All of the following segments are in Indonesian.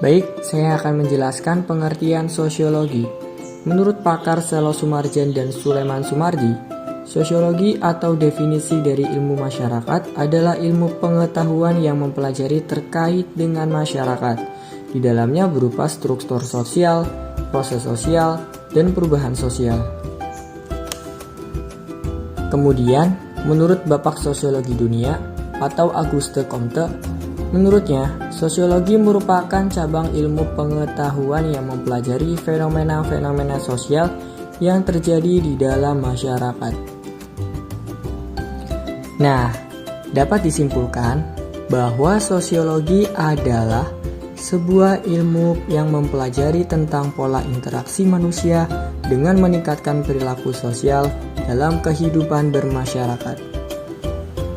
Baik, saya akan menjelaskan pengertian sosiologi. Menurut pakar Selo Sumarjan dan Sulaiman Sumardi, sosiologi atau definisi dari ilmu masyarakat adalah ilmu pengetahuan yang mempelajari terkait dengan masyarakat. Di dalamnya berupa struktur sosial, proses sosial, dan perubahan sosial. Kemudian, menurut Bapak Sosiologi Dunia atau Auguste Comte, menurutnya, sosiologi merupakan cabang ilmu pengetahuan yang mempelajari fenomena-fenomena sosial yang terjadi di dalam masyarakat. Nah, dapat disimpulkan bahwa sosiologi adalah sebuah ilmu yang mempelajari tentang pola interaksi manusia dengan meningkatkan perilaku sosial dalam kehidupan bermasyarakat.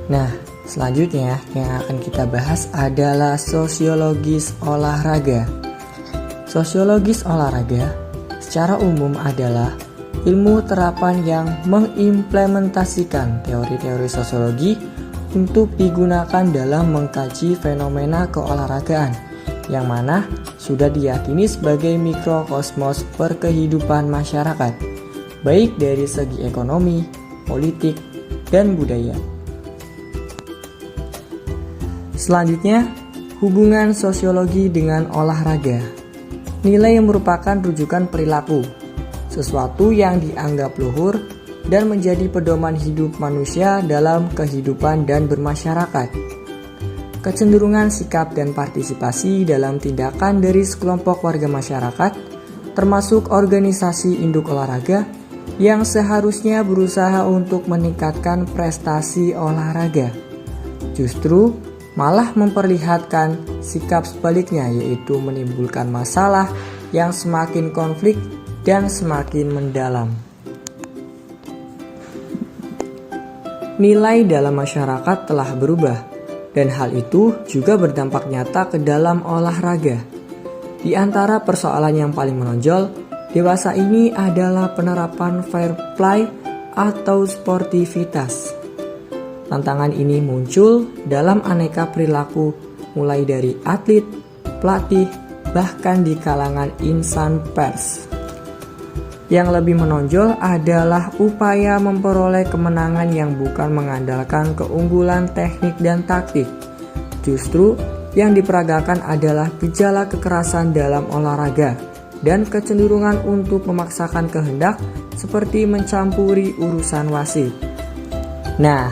Nah, selanjutnya yang akan kita bahas adalah sosiologis olahraga. Sosiologis olahraga secara umum adalah ilmu terapan yang mengimplementasikan teori-teori sosiologi untuk digunakan dalam mengkaji fenomena keolahragaan yang mana sudah diyakini sebagai mikrokosmos perkehidupan masyarakat, baik dari segi ekonomi, politik, dan budaya. Selanjutnya, hubungan sosiologi dengan olahraga. Nilai yang merupakan rujukan perilaku, sesuatu yang dianggap luhur dan menjadi pedoman hidup manusia dalam kehidupan dan bermasyarakat. Kecenderungan sikap dan partisipasi dalam tindakan dari sekelompok warga masyarakat, termasuk organisasi induk olahraga, yang seharusnya berusaha untuk meningkatkan prestasi olahraga, justru malah memperlihatkan sikap sebaliknya, yaitu menimbulkan masalah yang semakin konflik dan semakin mendalam. Nilai dalam masyarakat telah berubah, dan hal itu juga berdampak nyata ke dalam olahraga. Di antara persoalan yang paling menonjol dewasa ini adalah penerapan fair play atau sportivitas. Tantangan ini muncul dalam aneka perilaku, mulai dari atlet, pelatih, bahkan di kalangan insan pers. Yang lebih menonjol adalah upaya memperoleh kemenangan yang bukan mengandalkan keunggulan teknik dan taktik. Justru yang diperagakan adalah gejala kekerasan dalam olahraga dan kecenderungan untuk memaksakan kehendak seperti mencampuri urusan wasit. Nah,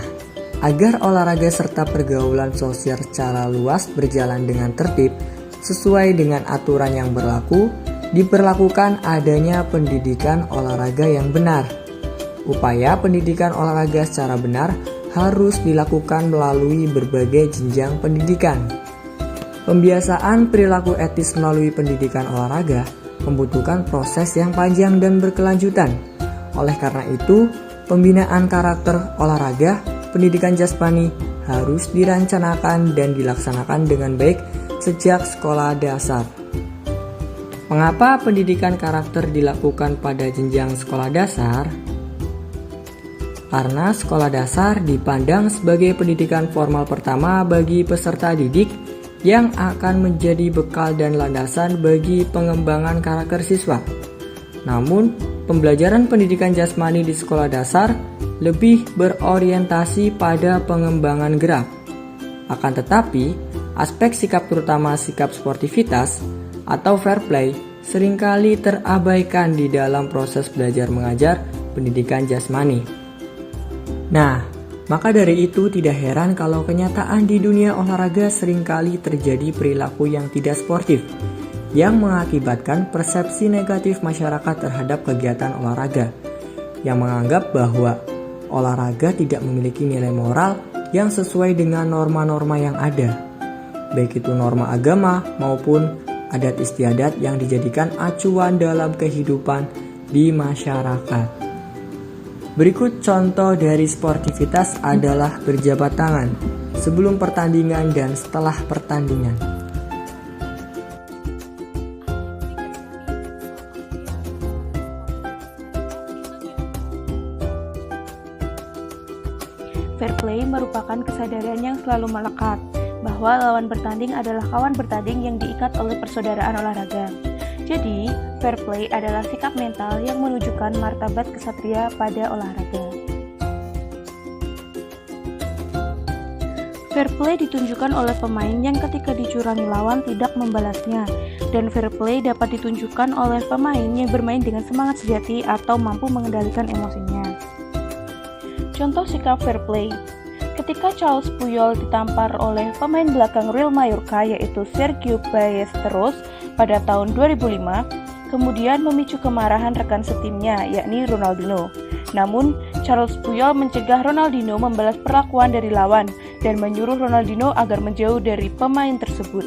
agar olahraga serta pergaulan sosial secara luas berjalan dengan tertib sesuai dengan aturan yang berlaku, diperlakukan adanya pendidikan olahraga yang benar. Upaya pendidikan olahraga secara benar harus dilakukan melalui berbagai jenjang pendidikan. Pembiasaan perilaku etis melalui pendidikan olahraga membutuhkan proses yang panjang dan berkelanjutan. Oleh karena itu, pembinaan karakter olahraga, pendidikan jasmani harus dirancangkan dan dilaksanakan dengan baik sejak sekolah dasar. Mengapa pendidikan karakter dilakukan pada jenjang sekolah dasar? Karena sekolah dasar dipandang sebagai pendidikan formal pertama bagi peserta didik yang akan menjadi bekal dan landasan bagi pengembangan karakter siswa. Namun, pembelajaran pendidikan jasmani di sekolah dasar lebih berorientasi pada pengembangan gerak. Akan tetapi, aspek sikap terutama sikap sportivitas atau fair play seringkali terabaikan di dalam proses belajar mengajar pendidikan jasmani. Nah, maka dari itu tidak heran kalau kenyataan di dunia olahraga seringkali terjadi perilaku yang tidak sportif, yang mengakibatkan persepsi negatif masyarakat terhadap kegiatan olahraga, yang menganggap bahwa olahraga tidak memiliki nilai moral yang sesuai dengan norma-norma yang ada, baik itu norma agama maupun adat istiadat yang dijadikan acuan dalam kehidupan di masyarakat. Berikut contoh dari sportivitas adalah berjabat tangan sebelum pertandingan dan setelah pertandingan. Fair play merupakan kesadaran yang selalu melekat bahwa lawan bertanding adalah kawan bertanding yang diikat oleh persaudaraan olahraga. Jadi, fair play adalah sikap mental yang menunjukkan martabat kesatria pada olahraga. Fair play ditunjukkan oleh pemain yang ketika dicurangi lawan tidak membalasnya, dan fair play dapat ditunjukkan oleh pemain yang bermain dengan semangat sejati atau mampu mengendalikan emosinya. Contoh sikap fair play. Ketika Charles Puyol ditampar oleh pemain belakang Real Mallorca yaitu Sergio Ballesteros pada tahun 2005, kemudian memicu kemarahan rekan setimnya yakni Ronaldinho. Namun, Charles Puyol mencegah Ronaldinho membalas perlakuan dari lawan dan menyuruh Ronaldinho agar menjauh dari pemain tersebut.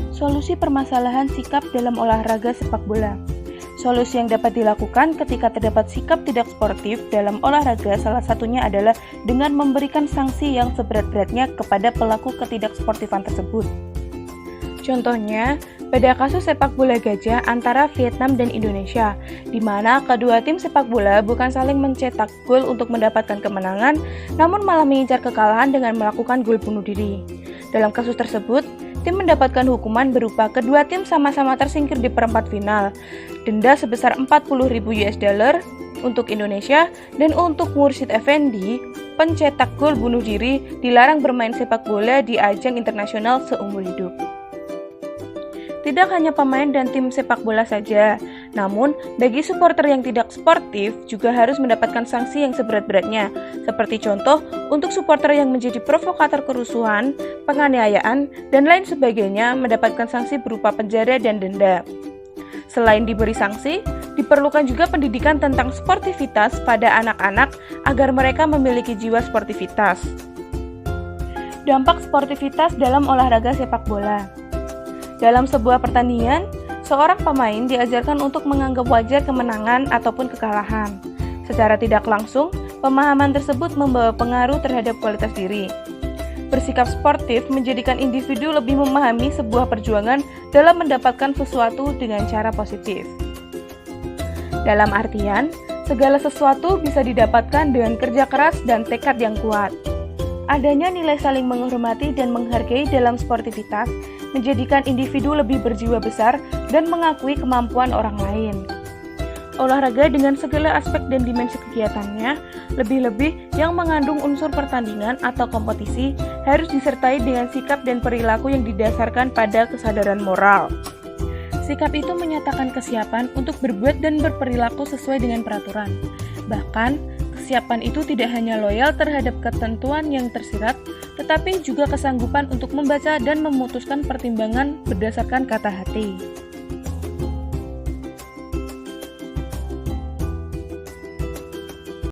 Solusi permasalahan sikap dalam olahraga sepak bola. Solusi yang dapat dilakukan ketika terdapat sikap tidak sportif dalam olahraga salah satunya adalah dengan memberikan sanksi yang seberat-beratnya kepada pelaku ketidaksportifan tersebut. Contohnya, pada kasus sepak bola gajah antara Vietnam dan Indonesia, di mana kedua tim sepak bola bukan saling mencetak gol untuk mendapatkan kemenangan, namun malah mengincar kekalahan dengan melakukan gol bunuh diri. Dalam kasus tersebut, tim mendapatkan hukuman berupa kedua tim sama-sama tersingkir di perempat final, denda sebesar 40.000 US dollar untuk Indonesia, dan untuk Mursyid Effendi, pencetak gol bunuh diri, dilarang bermain sepak bola di ajang internasional seumur hidup. Tidak hanya pemain dan tim sepak bola saja, namun bagi supporter yang tidak sportif juga harus mendapatkan sanksi yang seberat-beratnya. Seperti contoh, untuk supporter yang menjadi provokator kerusuhan, penganiayaan, dan lain sebagainya mendapatkan sanksi berupa penjara dan denda. Selain diberi sanksi, diperlukan juga pendidikan tentang sportivitas pada anak-anak agar mereka memiliki jiwa sportivitas. Dampak sportivitas dalam olahraga sepak bola. Dalam sebuah pertandingan, seorang pemain diajarkan untuk menganggap wajar kemenangan ataupun kekalahan. Secara tidak langsung, pemahaman tersebut membawa pengaruh terhadap kualitas diri. Bersikap sportif menjadikan individu lebih memahami sebuah perjuangan dalam mendapatkan sesuatu dengan cara positif. Dalam artian, segala sesuatu bisa didapatkan dengan kerja keras dan tekad yang kuat. Adanya nilai saling menghormati dan menghargai dalam sportivitas menjadikan individu lebih berjiwa besar dan mengakui kemampuan orang lain. Olahraga dengan segala aspek dan dimensi kegiatannya, lebih-lebih yang mengandung unsur pertandingan atau kompetisi, harus disertai dengan sikap dan perilaku yang didasarkan pada kesadaran moral. Sikap itu menyatakan kesiapan untuk berbuat dan berperilaku sesuai dengan peraturan. Bahkan, kesiapan itu tidak hanya loyal terhadap ketentuan yang tersirat, tetapi juga kesanggupan untuk membaca dan memutuskan pertimbangan berdasarkan kata hati.